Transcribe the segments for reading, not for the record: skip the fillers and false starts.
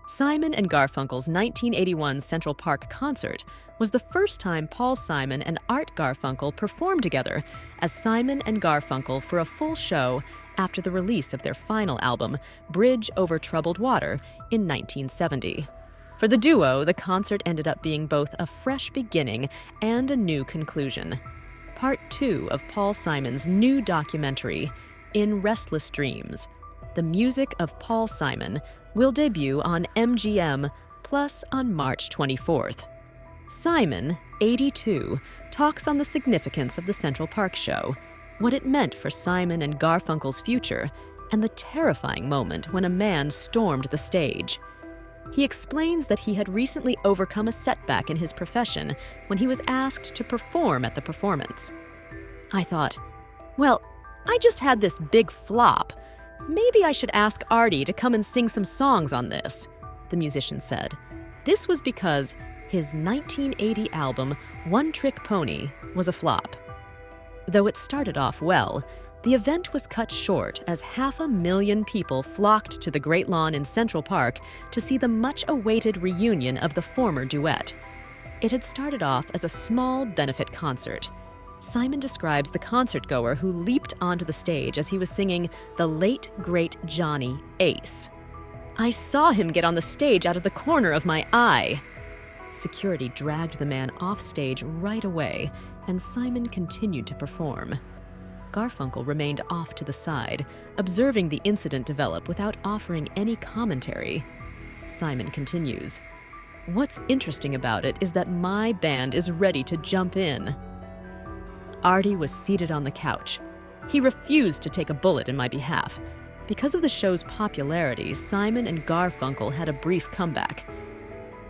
Simon and Garfunkel's 1981 Central Park concert was the first time Paul Simon and Art Garfunkel performed together as Simon and Garfunkel for a full show after the release of their final album, Bridge Over Troubled Water, in 1970. For the duo, the concert ended up being both a fresh beginning and a new conclusion. Part 2 of Paul Simon's new documentary, In Restless Dreams, The Music of Paul Simon, will debut on MGM Plus on March 24th. Simon, 82, talks on the significance of the Central Park show, what it meant for Simon and Garfunkel's future, and the terrifying moment when a man stormed the stage. He explains that he had recently overcome a setback in his profession when he was asked to perform at the performance. I thought, well, I just had this big flop. Maybe I should ask Artie to come and sing some songs on this, the musician said. This was because his 1980 album, One Trick Pony, was a flop. Though it started off well, the event was cut short as 500,000 people flocked to the Great Lawn in Central Park to see the much-awaited reunion of the former duet. It had started off as a small benefit concert. Simon describes the concertgoer who leaped onto the stage as he was singing The Late Great Johnny Ace. I saw him get on the stage out of the corner of my eye. Security dragged the man off stage right away, and Simon continued to perform. Garfunkel remained off to the side, observing the incident develop without offering any commentary. Simon continues, "What's interesting about it is that my band is ready to jump in." Artie was seated on the couch. He refused to take a bullet in my behalf. Because of the show's popularity, Simon and Garfunkel had a brief comeback.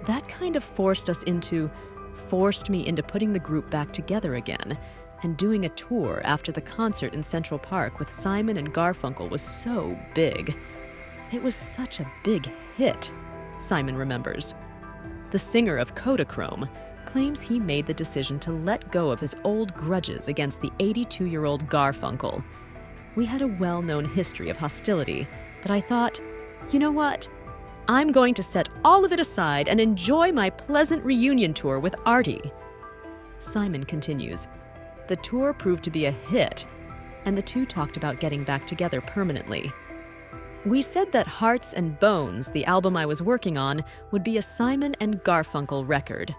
That kind of forced me into putting the group back together again, and doing a tour after the concert in Central Park with Simon and Garfunkel was so big. It was such a big hit, Simon remembers. The singer of Kodachrome claims he made the decision to let go of his old grudges against the 82-year-old Garfunkel. We had a well-known history of hostility, but I thought, you know what? I'm going to set all of it aside and enjoy my pleasant reunion tour with Artie. Simon continues, the tour proved to be a hit, and the two talked about getting back together permanently. We said that Hearts and Bones, the album I was working on, would be a Simon and Garfunkel record.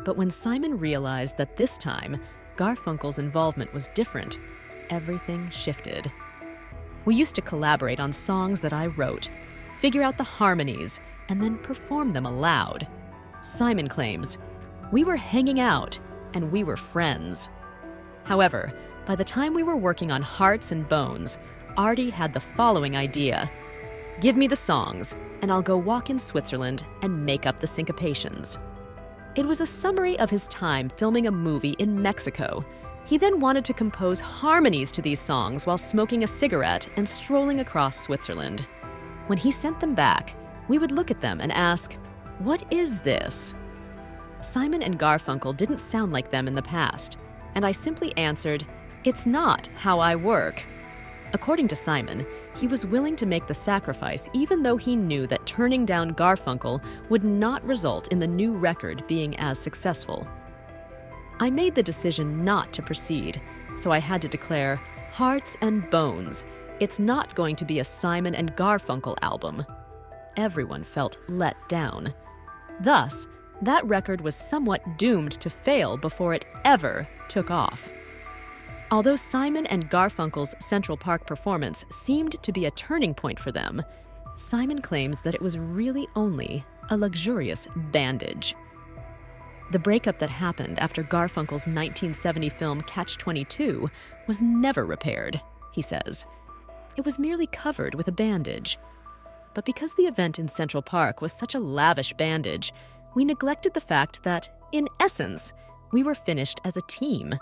But when Simon realized that this time, Garfunkel's involvement was different, everything shifted. We used to collaborate on songs that I wrote, figure out the harmonies, and then perform them aloud. Simon claims, we were hanging out, and we were friends. However, by the time we were working on Hearts and Bones, Artie had the following idea. Give me the songs, and I'll go walk in Switzerland and make up the syncopations. It was a summary of his time filming a movie in Mexico. He then wanted to compose harmonies to these songs while smoking a cigarette and strolling across Switzerland. When he sent them back, we would look at them and ask, what is this? Simon and Garfunkel didn't sound like them in the past, and I simply answered, it's not how I work. According to Simon, he was willing to make the sacrifice even though he knew that turning down Garfunkel would not result in the new record being as successful. I made the decision not to proceed, so I had to declare, Hearts and Bones, it's not going to be a Simon and Garfunkel album. Everyone felt let down. Thus, that record was somewhat doomed to fail before it ever took off. Although Simon and Garfunkel's Central Park performance seemed to be a turning point for them, Simon claims that it was really only a luxurious bandage. The breakup that happened after Garfunkel's 1970 film Catch-22 was never repaired, he says. It was merely covered with a bandage. But because the event in Central Park was such a lavish bandage, we neglected the fact that, in essence, we were finished as a team.